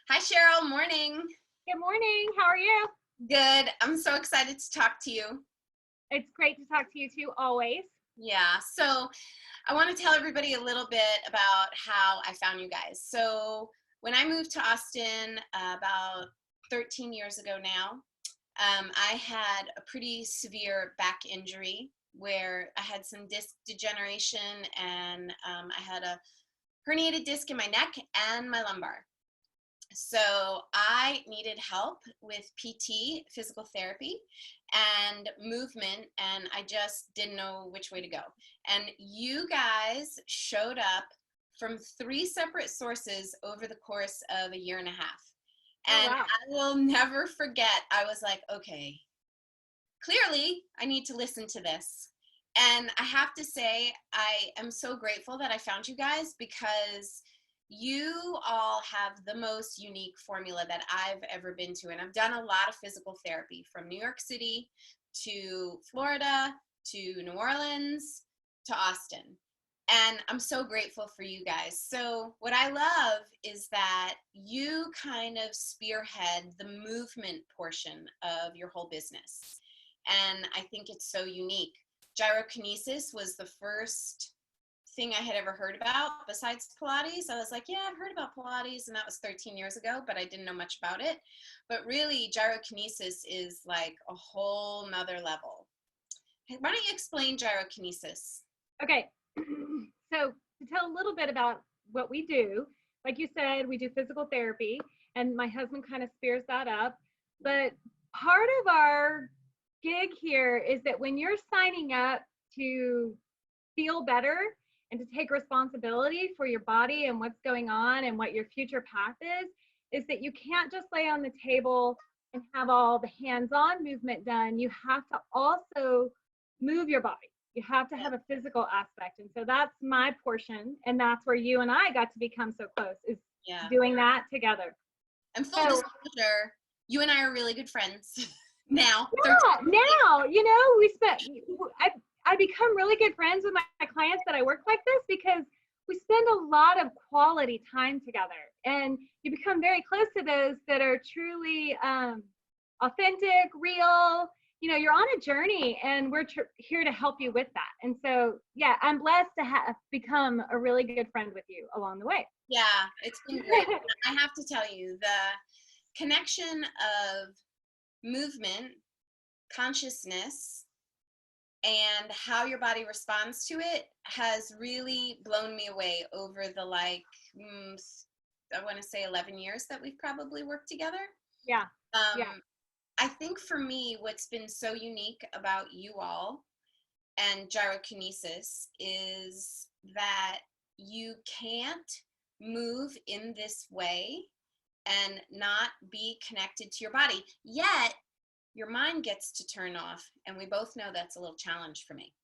Hi, Cheryl. Morning. Good morning. How are you? Good. I'm so excited to talk to you. It's great to talk to you too, always. Yeah. So I want to tell everybody a little bit about how I found you guys. So when I moved to Austin about 13 years ago now, I had a pretty severe back injury where I had some disc degeneration and I had a herniated disc in my neck and my lumbar. So I needed help with PT, physical therapy, and movement, and I just didn't know which way to go. And you guys showed up from 3 separate sources over the course of a year and a half. Oh, And wow. I will never forget, I was like, okay, clearly I need to listen to this. And I have to say, I am so grateful that I found you guys because you all have the most unique formula that I've ever been to. And I've done a lot of physical therapy from New York City to Florida to New Orleans to Austin. And I'm so grateful for you guys. So, what I love is that you kind of spearhead the movement portion of your whole business. And I think it's so unique. Gyrokinesis was the first thing I had ever heard about besides Pilates. I was like, yeah, I've heard about Pilates, and that was 13 years ago, but I didn't know much about it. But really, gyrokinesis is like a whole nother level. Hey, why don't you explain gyrokinesis? Okay. So, to tell a little bit about what we do, like you said, we do physical therapy, and my husband kind of spears that up. But part of our gig here is that when you're signing up to feel better and to take responsibility for your body and what's going on and what your future path is that you can't just lay on the table and have all the hands-on movement done. You have to also move your body. You have to have a physical aspect. And so that's my portion. And that's where you and I got to become so close, is Yeah. doing that together. And full disclosure, you and I are really good friends now. Yeah, now, I become really good friends with my clients that I work like this because we spend a lot of quality time together, and you become very close to those that are truly authentic, real. You're on a journey, and we're here to help you with that. And so, yeah, I'm blessed to have become a really good friend with you along the way. Yeah, it's been great. I have to tell you, the connection of movement, consciousness, and how your body responds to it has really blown me away over the I want to say 11 years that we've probably worked together. Yeah. Yeah. I think for me, what's been so unique about you all and gyrokinesis is that you can't move in this way and not be connected to your body. Yet your mind gets to turn off, and we both know that's a little challenge for me.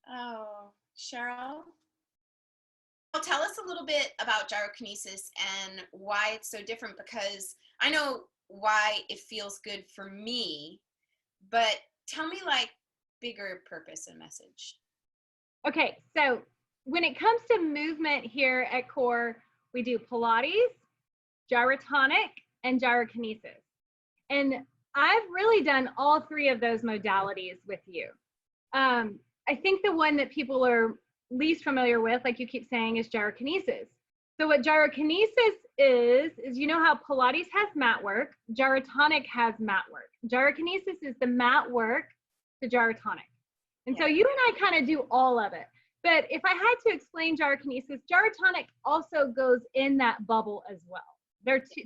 Oh, Cheryl? Well, tell us a little bit about gyrokinesis and why it's so different, because I know why it feels good for me, but tell me like bigger purpose and message. Okay, so when it comes to movement here at CORE, we do Pilates, gyrotonic, and gyrokinesis. And I've really done all 3 of those modalities with you. I think the one that people are least familiar with, like you keep saying, is gyrokinesis. So what gyrokinesis is how Pilates has mat work, gyrotonic has mat work. Gyrokinesis is the mat work to gyrotonic. And so you and I kind of do all of it. But if I had to explain gyrokinesis, gyrotonic also goes in that bubble as well.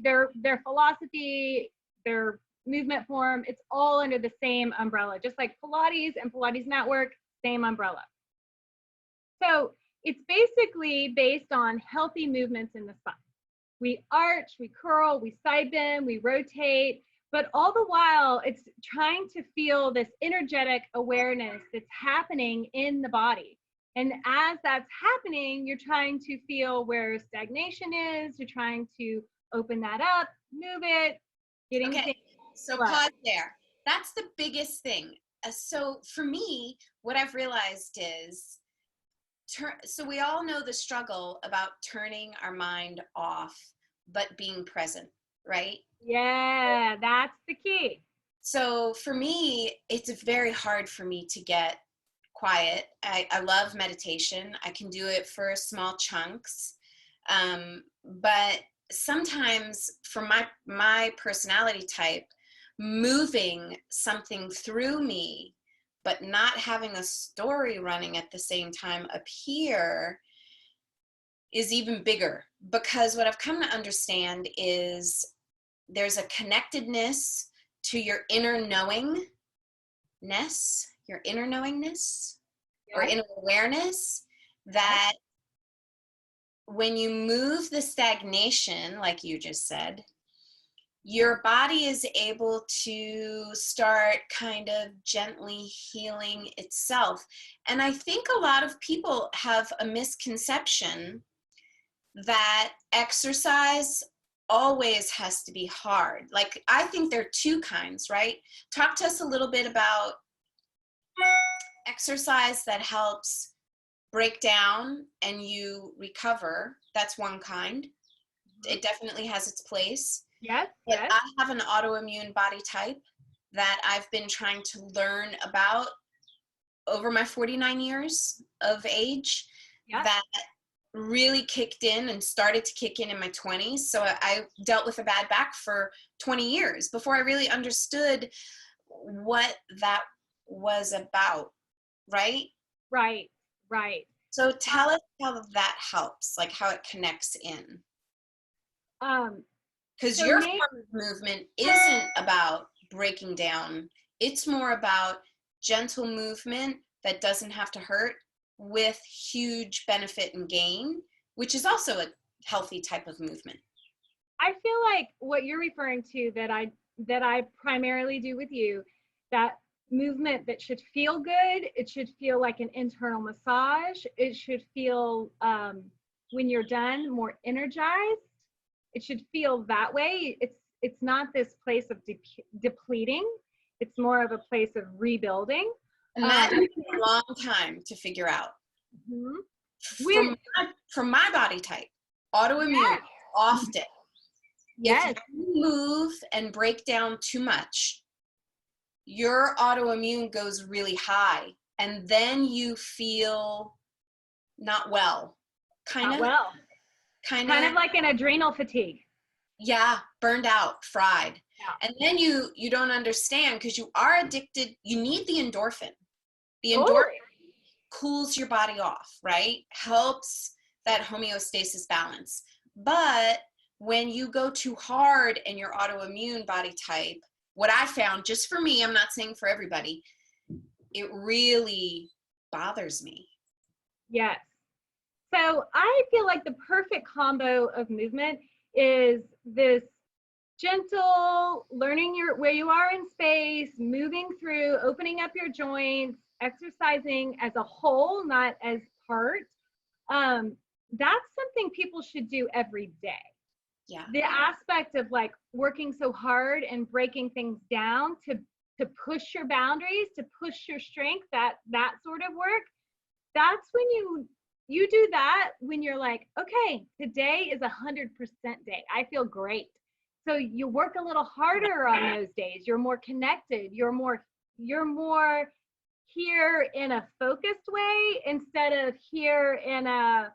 Their philosophy, their movement form, it's all under the same umbrella. Just like Pilates and Pilates mat work, same umbrella. So it's basically based on healthy movements in the spine. We arch, we curl, we side bend, we rotate, but all the while it's trying to feel this energetic awareness that's happening in the body. And as that's happening, you're trying to feel where stagnation is. You're trying to open that up, move it, getting Okay, things. so Right. pause there. That's the biggest thing. So for me, what I've realized is, so we all know the struggle about turning our mind off, but being present, right? Yeah, that's the key. So for me, it's very hard for me to get quiet. I love meditation. I can do it for small chunks. But sometimes for my personality type, moving something through me, but not having a story running at the same time up here is even bigger, because what I've come to understand is there's a connectedness to your inner knowingness, or Yes. inner awareness, that when you move the stagnation, like you just said, your body is able to start kind of gently healing itself. And I think a lot of people have a misconception that exercise always has to be hard. Like, I think there are two kinds, right? Talk to us a little bit about exercise that helps break down and you recover. That's one kind. It definitely has its place. Yes. But Yes. I have an autoimmune body type that I've been trying to learn about over my 49 years of age, Yes. that really kicked in and started to kick in my 20s. So I dealt with a bad back for 20 years before I really understood what that was about, right? Right. Right. So tell us how that helps, like how it connects in. Um, Because so your maybe, form of movement isn't about breaking down. It's more about gentle movement that doesn't have to hurt, with huge benefit and gain, which is also a healthy type of movement. I feel like what you're referring to that I primarily do with you, that movement that should feel good. It should feel like an internal massage. It should feel when you're done more energized. It should feel that way. It's not this place of depleting. It's more of a place of rebuilding. And that took me a long time to figure out. We're From my body type, autoimmune, yes, often. yes. If you move and break down too much, your autoimmune goes really high, and then you feel not well. Kind of Like an adrenal fatigue. Yeah, burned out, fried. Yeah. And then you don't understand, because you are addicted. You need the endorphin. The endorphin Totally. cools your body off, right? Helps that homeostasis balance. But when you go too hard in your autoimmune body type, what I found, just for me, I'm not saying for everybody, it really bothers me. Yes. So I feel like the perfect combo of movement is this gentle learning where you are in space, moving through, opening up your joints, exercising as a whole, not as part. That's something people should do every day. Yeah. The aspect of like working so hard and breaking things down to push your boundaries, to push your strength, that sort of work. That's when you do that, when you're like, okay, today is 100% day. I feel great. So you work a little harder on those days. You're more connected. You're more here in a focused way, instead of here in a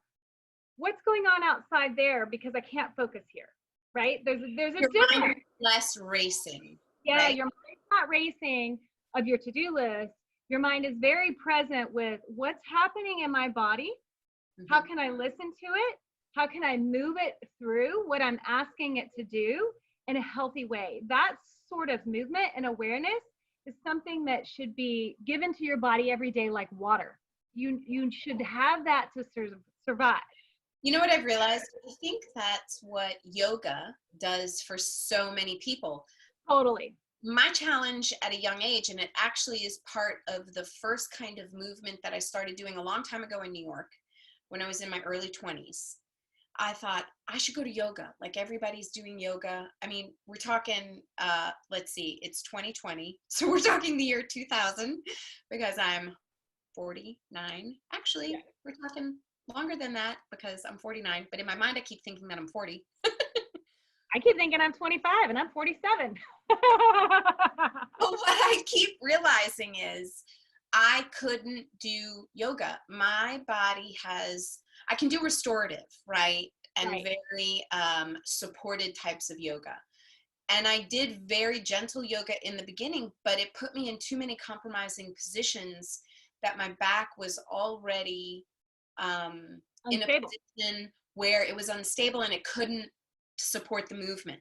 what's going on outside there, because I can't focus here. Right? There's a Your difference. mind is less racing. Yeah, right? your mind's not racing of your to-do list. Your mind is very present with what's happening in my body. How can I listen to it? How can I move it through what I'm asking it to do in a healthy way? That sort of movement and awareness is something that should be given to your body every day, like water. You should have that to survive. You know what I've realized? I think that's what yoga does for so many people. Totally. my challenge at a young age, and it actually is part of the first kind of movement that I started doing a long time ago in New York when I was in my early 20s. I thought I should go to yoga. Like everybody's doing yoga. I mean, we're talking, let's see, it's 2020. So we're talking the year 2000 because I'm 49. Actually, Yeah. we're talking longer than that because I'm 49. But in my mind, I keep thinking that I'm 40. I keep thinking I'm 25 and I'm 47. But what I keep realizing is I couldn't do yoga. My body I can do restorative, right? And Right. very supported types of yoga. And I did very gentle yoga in the beginning, but it put me in too many compromising positions that my back was already in a Unstable. position where it was unstable and it couldn't support the movement.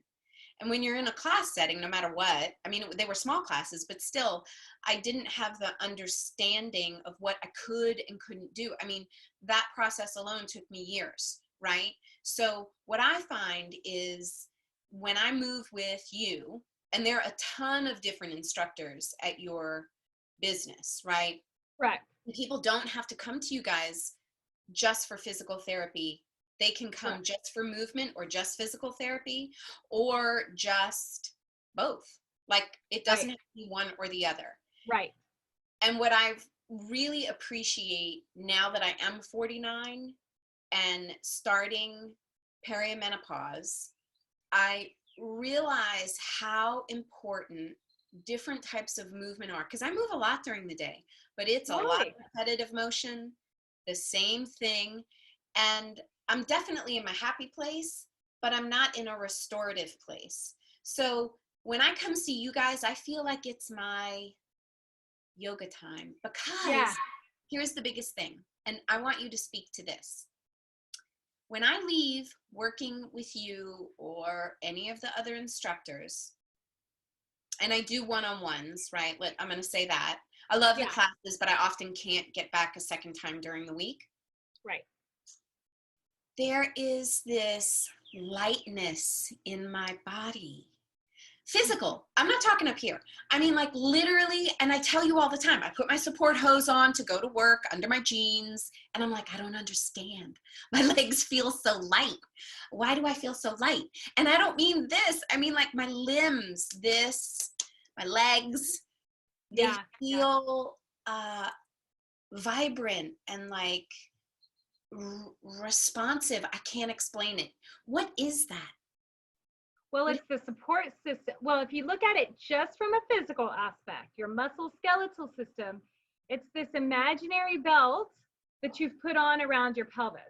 And when you're in a class setting, no matter what, I mean, they were small classes, but still, I didn't have the understanding of what I could and couldn't do. I mean, that process alone took me years, right? So what I find is when I move with you, and there are a ton of different instructors at your business, right? Right. People don't have to come to you guys just for physical therapy. They can come Right. just for movement or just physical therapy or just both. Like it doesn't have to be one or the other. Right. And what I really appreciate now that I am 49 and starting perimenopause, I realize how important different types of movement are. Because I move a lot during the day, but it's a lot of Right. repetitive motion, the same thing. And I'm definitely in my happy place, but I'm not in a restorative place. So when I come see you guys, I feel like it's my yoga time Yeah. because here's the biggest thing. And I want you to speak to this. When I leave working with you or any of the other instructors, and I do one-on-ones, right? I'm going to say that. I love the Yeah. classes, but I often can't get back a second time during the week. Right. There is this lightness in my body. Physical. I'm not talking up here. I mean, like literally, and I tell you all the time, I put my support hose on to go to work under my jeans, and I'm like, I don't understand. My legs feel so light. Why do I feel so light? And I don't mean this. I mean like my limbs, my legs, they Yeah. feel vibrant and like responsive. I can't explain it. What is that? Well, it's the support system. Well, if you look at it just from a physical aspect, your muscle skeletal system, it's this imaginary belt that you've put on around your pelvis.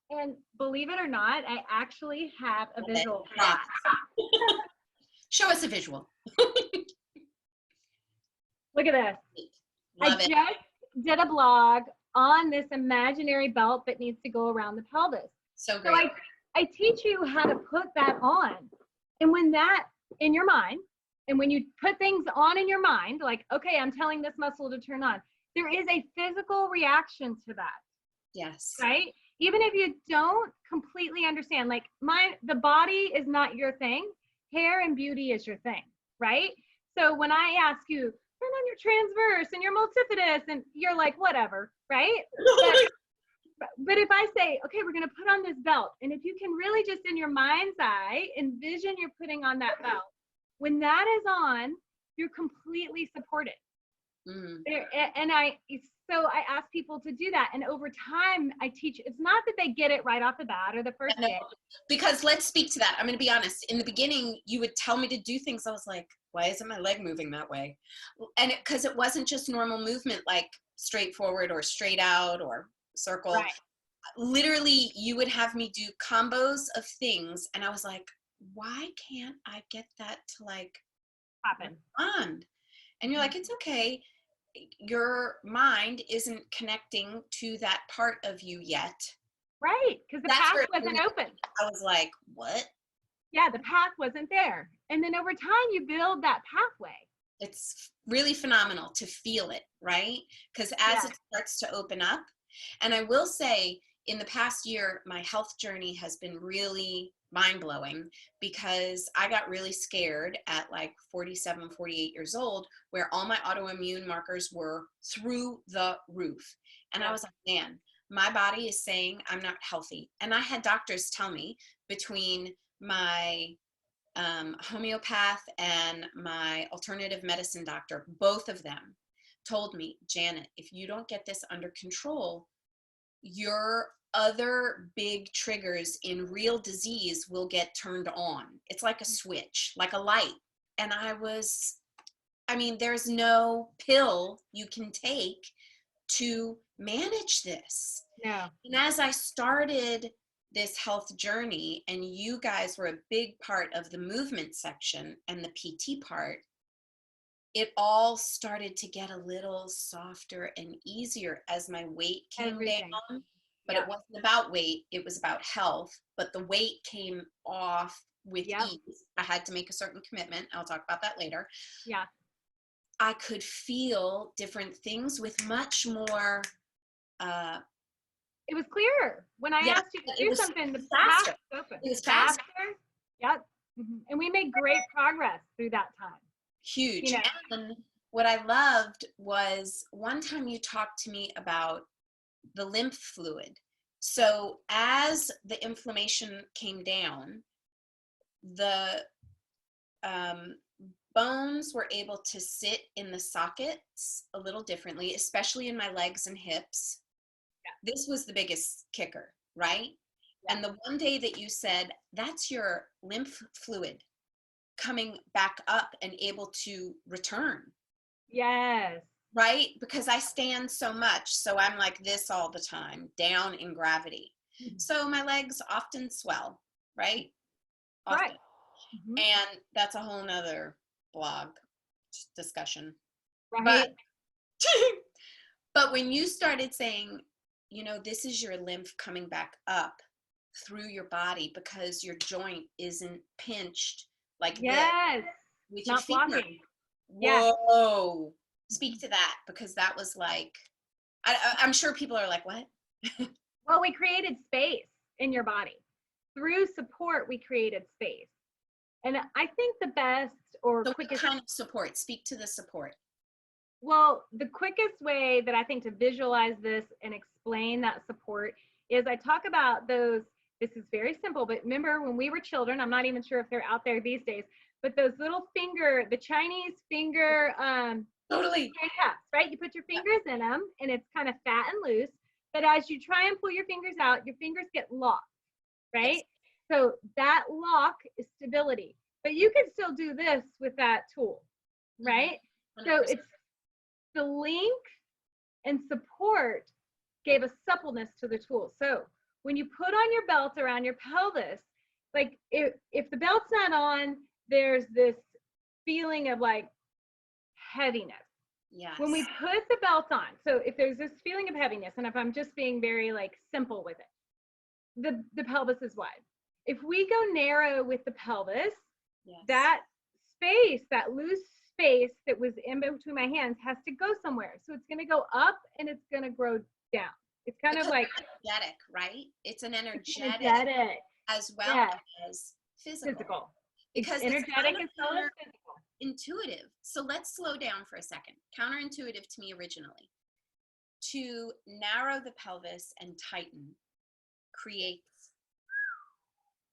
And believe it or not, I actually have a visual for that. Show us a visual. Look at this. Love it. Just did a blog on this imaginary belt that needs to go around the pelvis. So great. So I teach you how to put that on. And when that in your mind, and when you put things on in your mind, like, okay, I'm telling this muscle to turn on, there is a physical reaction to that. Yes. Right? Even if you don't completely understand, like the body is not your thing, hair and beauty is your thing, right? So when I ask you, turn on your transverse and your multifidus, and you're like, whatever, right? But if I say, okay, we're going to put on this belt, and if you can really just in your mind's eye envision you're putting on that belt, when that is on, you're completely supported. And so I ask people to do that, and over time I teach. It's not that they get it right off the bat or the first day. Because let's speak to that. I'm going to be honest. In the beginning, you would tell me to do things. I was like, why isn't my leg moving that way? And because it wasn't just normal movement, like straight forward or straight out or circle. Right. Literally, you would have me do combos of things, and I was like, why can't I get that to like Happen? respond? And you're like, it's okay. Your mind isn't connecting to that part of you yet. Right, because the path wasn't open. I was like, what? Yeah, the path wasn't there. And then over time, you build that pathway. It's really phenomenal to feel it, right? Because as it starts to open up, and I will say, in the past year, my health journey has been really mind-blowing, because I got really scared at like 47, 48 years old, where all my autoimmune markers were through the roof. And I was like, man, my body is saying I'm not healthy. And I had doctors tell me, between my homeopath and my alternative medicine doctor, both of them told me, Janet, if you don't get this under control, your other big triggers in real disease will get turned on. It's like a switch, like a light. And I mean, there's no pill you can take to manage this. No. And as I started this health journey, and you guys were a big part of the movement section and the PT part, it all started to get a little softer and easier as my weight came down. But it wasn't about weight, it was about health. But the weight came off with ease. I had to make a certain commitment. I'll talk about that later. Yeah. I could feel different things with much more it was clearer when I asked you to do something. The faster. It was faster. Yep. Mm-hmm. And we made great progress through that time. Huge. You know? And what I loved was, one time you talked to me about the lymph fluid. So as the inflammation came down, the bones were able to sit in the sockets a little differently, especially in my legs and hips. Yeah. This was the biggest kicker, right? Yeah. And the one day that you said, that's your lymph fluid coming back up and able to return. Yes. Right? Because I stand so much. So I'm like this all the time, down in gravity. Mm-hmm. So my legs often swell, right? Often. Right. Mm-hmm. And that's a whole nother blog discussion. Right. But when you started saying, you know, this is your lymph coming back up through your body because your joint isn't pinched like this. With not your blocking. Whoa. Yes. Speak to that, because that was like, I'm sure people are like, what? Well, we created space in your body. Through support, we created space. And I think the best or quickest kind of support, speak to the support. Well, the quickest way that I think to visualize this and explain that support is I talk about those, this is very simple, but remember when we were children, I'm not even sure if they're out there these days, but those little finger, the Chinese finger, totally handcuffs, right? You put your fingers in them and it's kind of fat and loose, but as you try and pull your fingers out, your fingers get locked, right? Yes. So that lock is stability, but you can still do this with that tool, right? 100%. So it's the link and support gave a suppleness to the tool. So when you put on your belt around your pelvis, like if the belt's not on, there's this feeling of like heaviness. Yes. When we put the belt on, so if there's this feeling of heaviness, and if I'm just being very like simple with it, the pelvis is wide. If we go narrow with the pelvis, yes, that space, that loose space that was in between my hands has to go somewhere. So it's going to go up and it's going to grow down. It's kind of like energetic, right? It's an energetic as well, yes, as physical. Because it's energetic as well as physical. Intuitive. So let's slow down for a second. Counterintuitive to me originally. To narrow the pelvis and tighten creates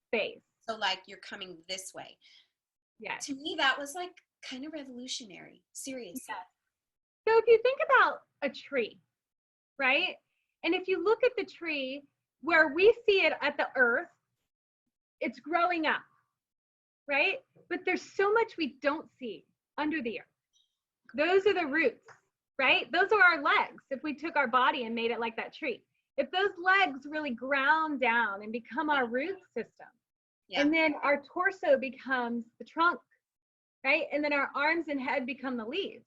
space. So like you're coming this way. Yeah. To me, that was like kind of revolutionary. Seriously. Yeah. So if you think about a tree, right? And if you look at the tree where we see it at the earth, it's growing up, right? But there's so much we don't see under the earth. Those are the roots, right? Those are our legs. If we took our body and made it like that tree, if those legs really ground down and become our root system, yeah, and then our torso becomes the trunk, right? And then our arms and head become the leaves.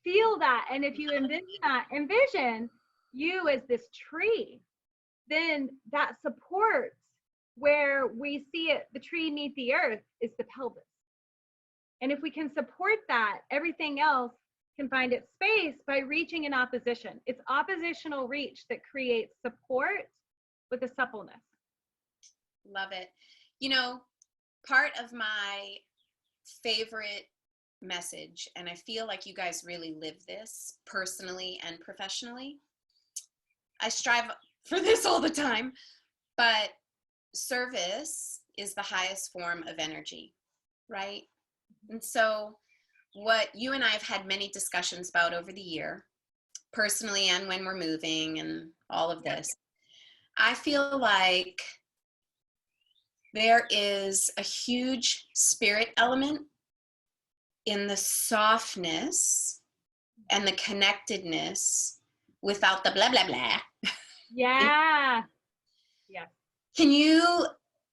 Feel that. And if you envision you as this tree, then that supports where we see it, the tree meet the earth, is the pelvis. And if we can support that, everything else can find its space by reaching in opposition. It's oppositional reach that creates support with a suppleness. Love it. You know, part of my favorite message, and I feel like you guys really live this personally and professionally. I strive for this all the time, but service is the highest form of energy, right? And so what you and I have had many discussions about over the year, personally and when we're moving and all of this, I feel like there is a huge spirit element in the softness and the connectedness without the blah, blah, blah. Yeah. Yeah. Can you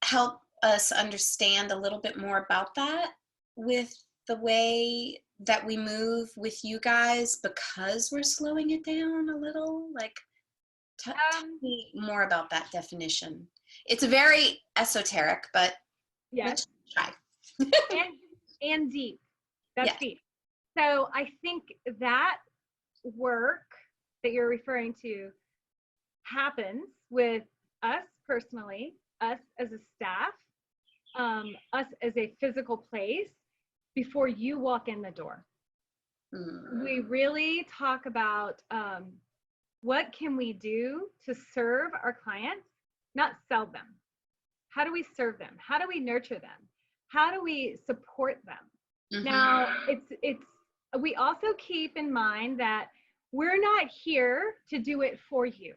help us understand a little bit more about that with the way that we move with you guys, because we're slowing it down a little? Like, tell me more about that definition. It's very esoteric, but yes. let's try. and deep. That's Yeah. deep. So I think that work that you're referring to happens with us personally, us as a staff, us as a physical place before you walk in the door. We really talk about what can we do to serve our clients, not sell them. How do we serve them? How do we nurture them? How do we support them? Now, it's we also keep in mind that we're not here to do it for you.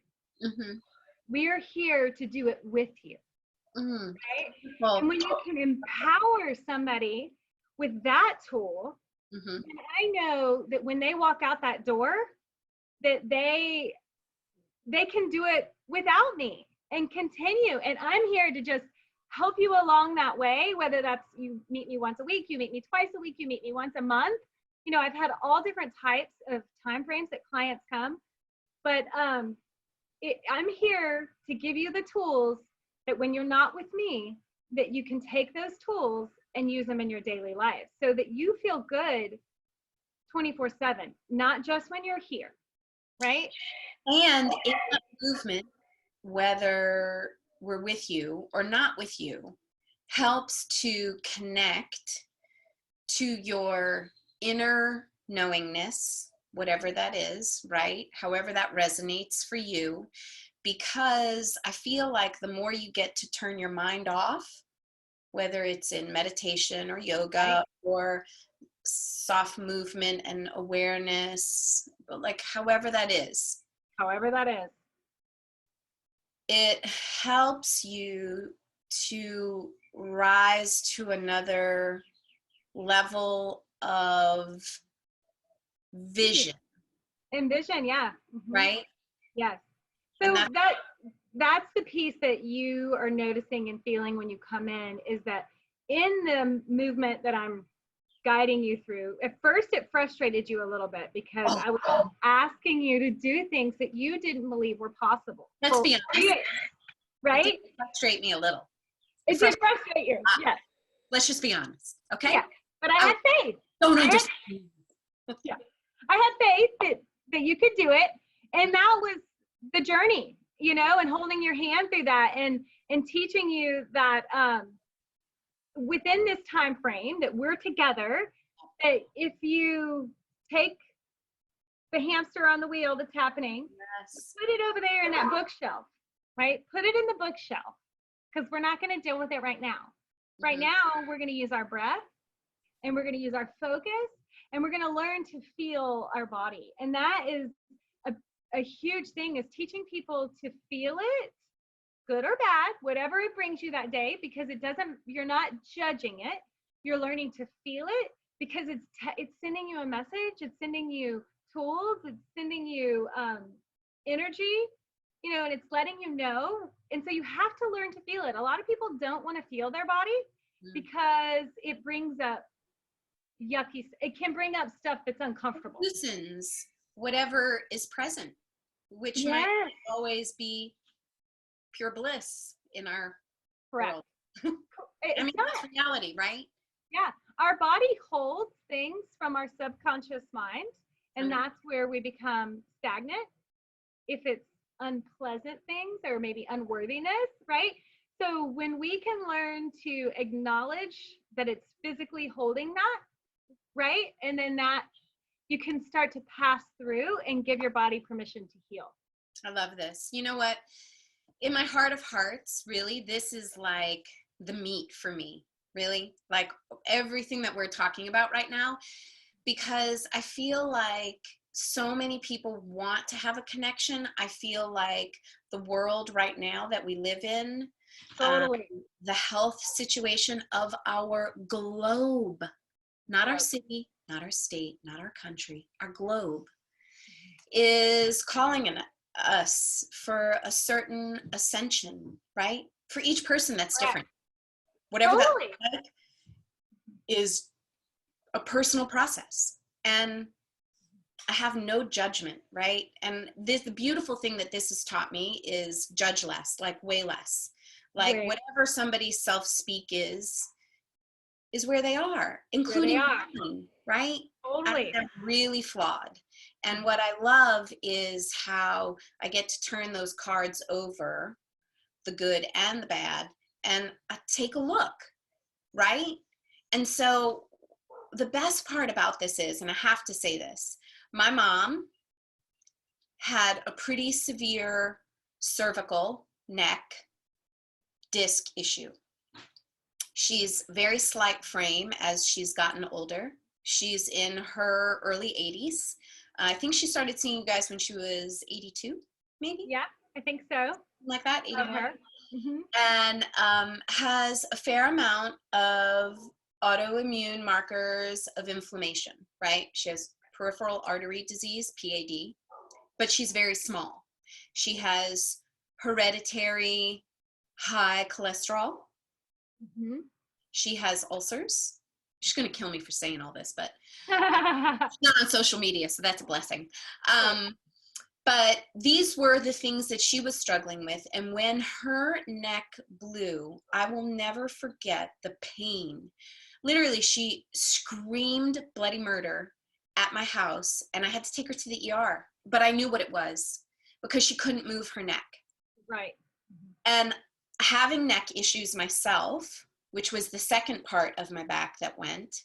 We are here to do it with you. Right? Well, and when you can empower somebody with that tool, and I know that when they walk out that door, that they can do it without me and continue. And I'm here to just help you along that way, whether that's you meet me once a week, you meet me twice a week, you meet me once a month. You know, I've had all different types of time frames that clients come, but I'm here to give you the tools that when you're not with me, that you can take those tools and use them in your daily life so that you feel good 24/7, not just when you're here, right? And in that movement, whether we're with you or not with you, helps to connect to your inner knowingness, whatever that is, right? However that resonates for you, because I feel like the more you get to turn your mind off, whether it's in meditation or yoga or soft movement and awareness, like however that is, it helps you to rise to another level of vision. Yeah. Right? Yes. So that's the piece that you are noticing and feeling when you come in, is that in the movement that I'm guiding you through, at first it frustrated you a little bit because I was asking you to do things that you didn't believe were possible. Let's be honest. Right? It did frustrate me a little. It did frustrate you. Yes. Let's just be honest. Okay? Yeah. But I had faith. Don't understand. Yeah. I had faith that you could do it. And that was the journey, you know, and holding your hand through that and teaching you that within this time frame that we're together, that if you take the hamster on the wheel that's happening, put it over there in that bookshelf, right? Put it in the bookshelf, because we're not going to deal with it right now. Right now, we're going to use our breath, and we're going to use our focus, and we're going to learn to feel our body. And that is a huge thing, is teaching people to feel it, good or bad, whatever it brings you that day, because you're not judging it. You're learning to feel it, because it's sending you a message. It's sending you tools. It's sending you energy, you know, and it's letting you know. And so you have to learn to feel it. A lot of people don't want to feel their body because it brings up it can bring up stuff that's uncomfortable. It loosens whatever is present, which might always be pure bliss in our world. I mean, that's reality, right? Yeah. Our body holds things from our subconscious mind, and that's where we become stagnant if it's unpleasant things or maybe unworthiness, right? So when we can learn to acknowledge that it's physically holding that, right? And then that you can start to pass through and give your body permission to heal. I love this. You know what? In my heart of hearts, really, this is like the meat for me, really, like everything that we're talking about right now, because I feel like so many people want to have a connection. I feel like the world right now that we live in, Totally. the health situation of our globe, not our Right. city, not our state, not our country, our globe, is calling us for a certain ascension, right? For each person that's different. Whatever that Totally. looks like is a personal process. And I have no judgment, right? And this, the beautiful thing that this has taught me is judge less, like way less. Like Way. whatever somebody's self-speak is where they are, Where they including are. mine, right? Totally. They're really flawed. And what I love is how I get to turn those cards over, the good and the bad, and I take a look, right? And so the best part about this is, and I have to say this, my mom had a pretty severe cervical neck disc issue. She's very slight frame as she's gotten older. She's in her early 80s. I think she started seeing you guys when she was 82, maybe? Yeah, I think so. Something like that, 81. Mm-hmm. And has a fair amount of autoimmune markers of inflammation, right? She has peripheral artery disease, PAD, but she's very small. She has hereditary high cholesterol. Mm-hmm. She has ulcers. She's going to kill me for saying all this, but she's not on social media, so that's a blessing. But these were the things that she was struggling with. And when her neck blew, I will never forget the pain. Literally, she screamed bloody murder at my house, and I had to take her to the ER. But I knew what it was because she couldn't move her neck. Right. And having neck issues myself, which was the second part of my back that went,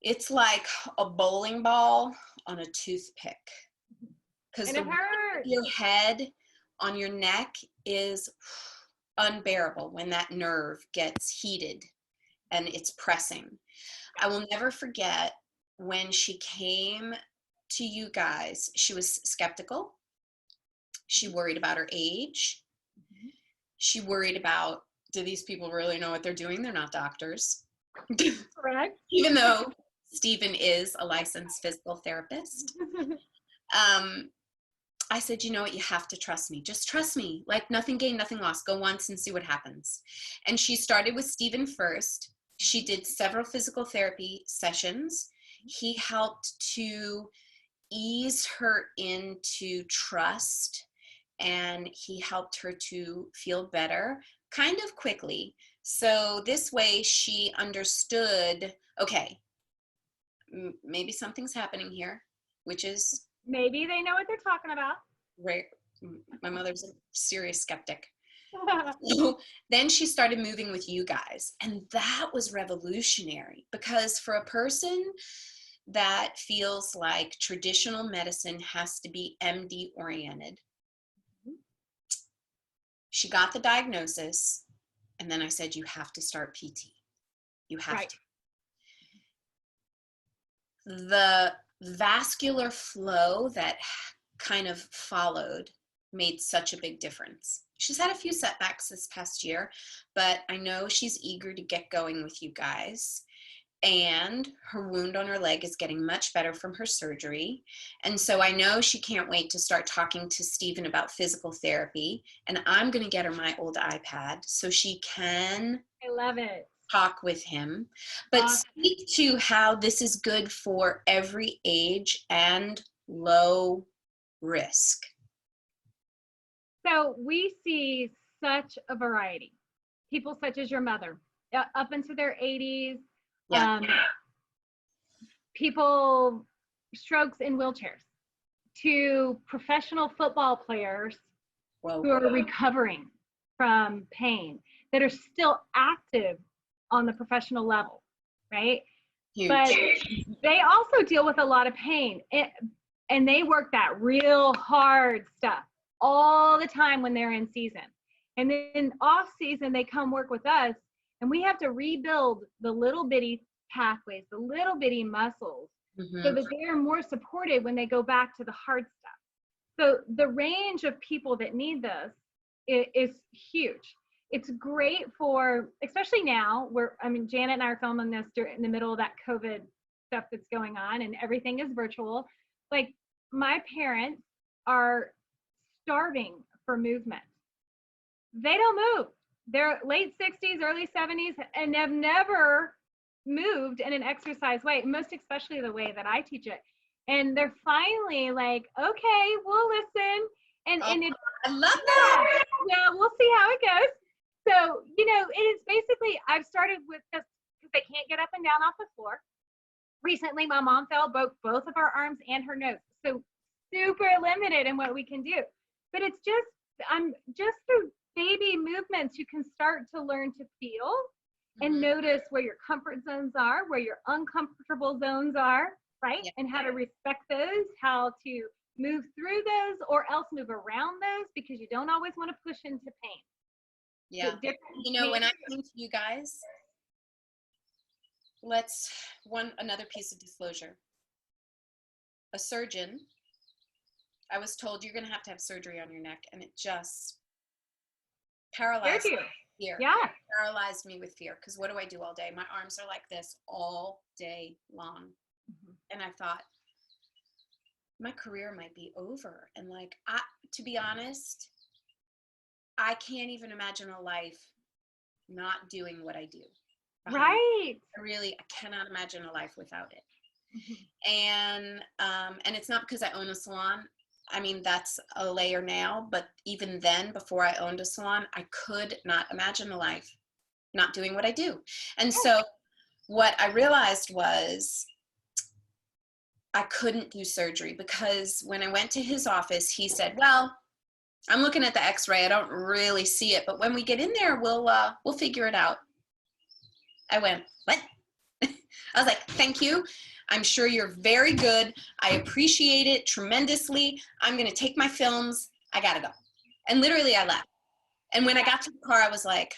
it's like a bowling ball on a toothpick. Because And it hurts. your head on your neck is unbearable when that nerve gets heated and it's pressing. I will never forget when she came to you guys, she was skeptical. She worried about her age. She worried about, do these people really know what they're doing? They're not doctors. Correct. Even though Stephen is a licensed physical therapist. I said, you know what, you have to trust me. Just trust me. Like nothing gained, nothing lost. Go once and see what happens. And she started with Stephen first. She did several physical therapy sessions. He helped to ease her into trust, and he helped her to feel better kind of quickly. So this way she understood, okay, maybe something's happening here, which is Maybe they know what they're talking about. rare. My mother's a serious skeptic. So then she started moving with you guys, and that was revolutionary because for a person that feels like traditional medicine has to be MD oriented, she got the diagnosis, and then I said, you have to start PT. You have to. The vascular flow that kind of followed made such a big difference. She's had a few setbacks this past year, but I know she's eager to get going with you guys. And her wound on her leg is getting much better from her surgery. And so I know she can't wait to start talking to Stephen about physical therapy. And I'm going to get her my old iPad so she can I love it. Talk with him. But speak to how this is good for every age and low risk. So we see such a variety. People such as your mother, up into their 80s. Yeah. People strokes in wheelchairs, to professional football players who are recovering. from pain that are still active on the professional level, right? Huge. But they also deal with a lot of pain, and they work that real hard stuff all the time when they're in season. And then off season, they come work with us, and we have to rebuild the little bitty pathways, the little bitty muscles, so that they're more supported when they go back to the hard stuff. So the range of people that need this is huge. It's great for, especially now, Janet and I are filming this in the middle of that COVID stuff that's going on, and everything is virtual. Like, my parents are starving for movement. They don't move. They're late 60s, early 70s, and have never moved in an exercise way, most especially the way that I teach it. And they're finally like, okay, we'll listen. And I love that. Yeah, we'll see how it goes. So, it is basically, I've started with this because they can't get up and down off the floor. Recently, my mom broke both of her arms and her nose. So super limited in what we can do. But it's just through baby movements, you can start to learn to feel and notice where your comfort zones are, where your uncomfortable zones are, right? Yeah. And how to respect those, how to move through those, or else move around those, because you don't always want to push into pain. Yeah. When I came to you guys, another piece of disclosure. A surgeon, I was told you're going to have surgery on your neck, and it just paralyzed me with fear. Yeah. It paralyzed me with fear, because what do I do all day? My arms are like this all day long. And I thought, my career might be over. And to be honest, I can't even imagine a life not doing what I do. Right. I cannot imagine a life without it. And it's not because I own a salon. I mean, that's a layer now, but even then, before I owned a salon, I could not imagine a life not doing what I do. And so what I realized was I couldn't do surgery, because when I went to his office, he said, well, I'm looking at the x-ray. I don't really see it, but when we get in there, we'll figure it out. I went, what? I was like, thank you. I'm sure you're very good. I appreciate it tremendously. I'm going to take my films. I got to go. And literally I left. And when I got to the car, I was like,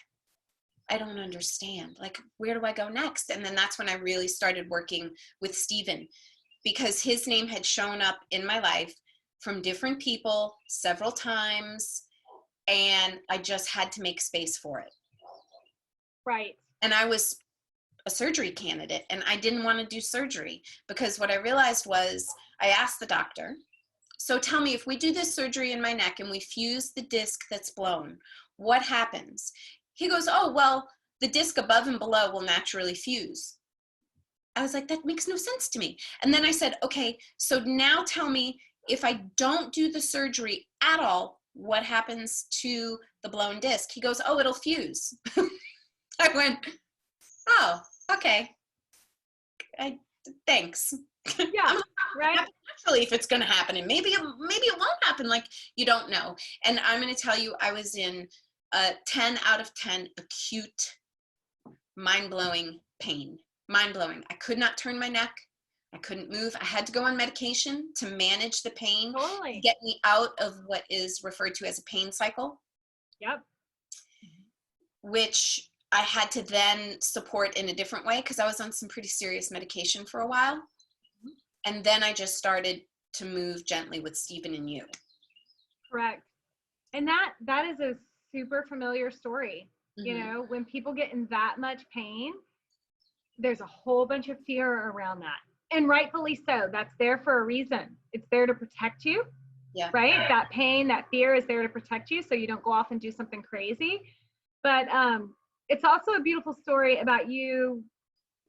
I don't understand. Like, where do I go next? And then that's when I really started working with Stephen, because his name had shown up in my life from different people several times, and I just had to make space for it. Right. And I was a surgery candidate, and I didn't want to do surgery, because what I realized was, I asked the doctor, so tell me, if we do this surgery in my neck and we fuse the disc that's blown, what happens? He goes, oh, well, the disc above and below will naturally fuse. I was like, that makes no sense to me. And then I said, okay, so now tell me, if I don't do the surgery at all, what happens to the blown disc? He goes, oh, it'll fuse. I went, oh, okay. Thanks. Yeah, right. Actually, if it's going to happen, and maybe it won't happen. Like, you don't know. And I'm going to tell you, I was in 10 out of 10 acute, mind-blowing pain. Mind-blowing. I could not turn my neck. I couldn't move. I had to go on medication to manage the pain, totally. To get me out of what is referred to as a pain cycle. Yep. Which I had to then support in a different way, because I was on some pretty serious medication for a while. And then I just started to move gently with Stephen and you. Correct. And that is a super familiar story. When people get in that much pain, there's a whole bunch of fear around that. And rightfully so. That's there for a reason. It's there to protect you. Yeah. Right? That pain, that fear is there to protect you, so you don't go off and do something crazy. But it's also a beautiful story about you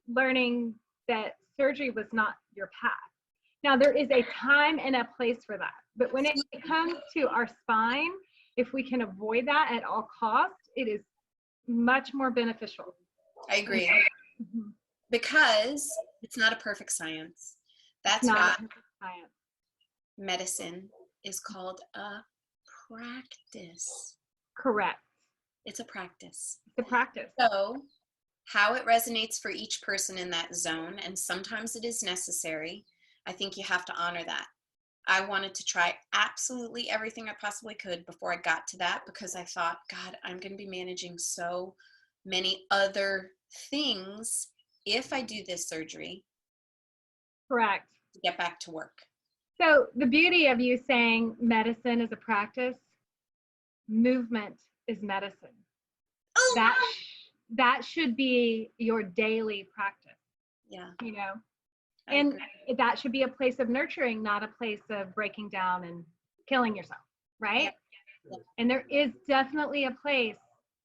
learning that surgery was not your path. Now, there is a time and a place for that. But when it comes to our spine, if we can avoid that at all costs, it is much more beneficial. I agree. Because it's not a perfect science. That's why medicine is called a practice. Correct. It's a practice. The practice. So how it resonates for each person in that zone, and sometimes it is necessary. I think you have to honor that. I wanted to try absolutely everything I possibly could before I got to that, because I thought, God, I'm going to be managing so many other things if I do this surgery. Correct. To get back to work. So the beauty of you saying medicine is a practice, movement is medicine. Oh, That should be your daily practice. Yeah. You know, and that should be a place of nurturing, not a place of breaking down and killing yourself, right? Yeah. And there is definitely a place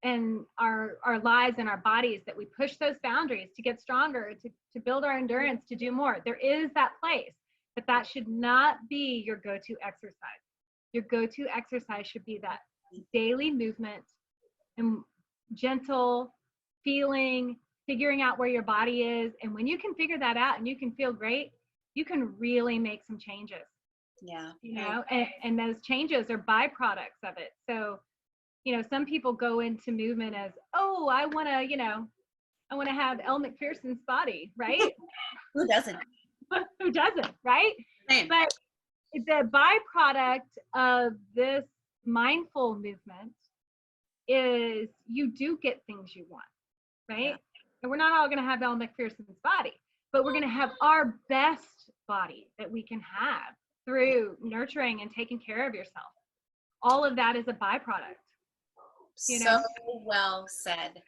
in our lives and our bodies that we push those boundaries to get stronger, to build our endurance, to do more. There is that place, but that should not be your go-to exercise. Your go-to exercise should be that daily movement and gentle feeling, figuring out where your body is. And when you can figure that out and you can feel great, you can really make some changes. Yeah. You know, and those changes are byproducts of it. So, you know, some people go into movement as, oh, I want to have Elle McPherson's body, right? Who doesn't? Who doesn't, right? Same. But the byproduct of this mindful movement is you do get things you want, right? Yeah. And we're not all going to have Elle McPherson's body, but we're going to have our best body that we can have through nurturing and taking care of yourself. All of that is a byproduct. You know? So well said.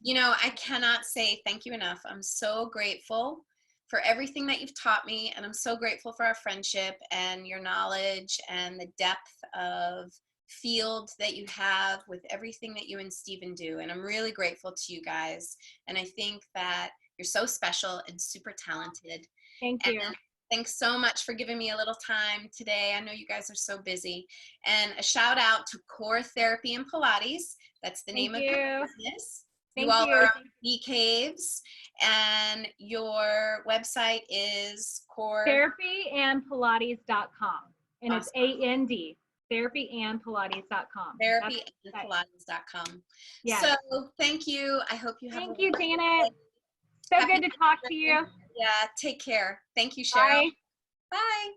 You know, I cannot say thank you enough. I'm so grateful for everything that you've taught me, and I'm so grateful for our friendship and your knowledge and the depth of field that you have with everything that you and Stephen do. And I'm really grateful to you guys. And I think that you're so special and super talented. Thank you. And thanks so much for giving me a little time today. I know you guys are so busy. And a shout out to CORE Therapy and Pilates. That's the name of your business. You all are on Bee Caves, and your website is CORE therapyandpilates.com, and awesome. It's AND, therapyandpilates.com. therapyandpilates.com. Yeah. So thank you. I hope you have Thank you, Janet. So good to talk to you. Yeah, take care. Thank you, Cheryl. Bye. Bye.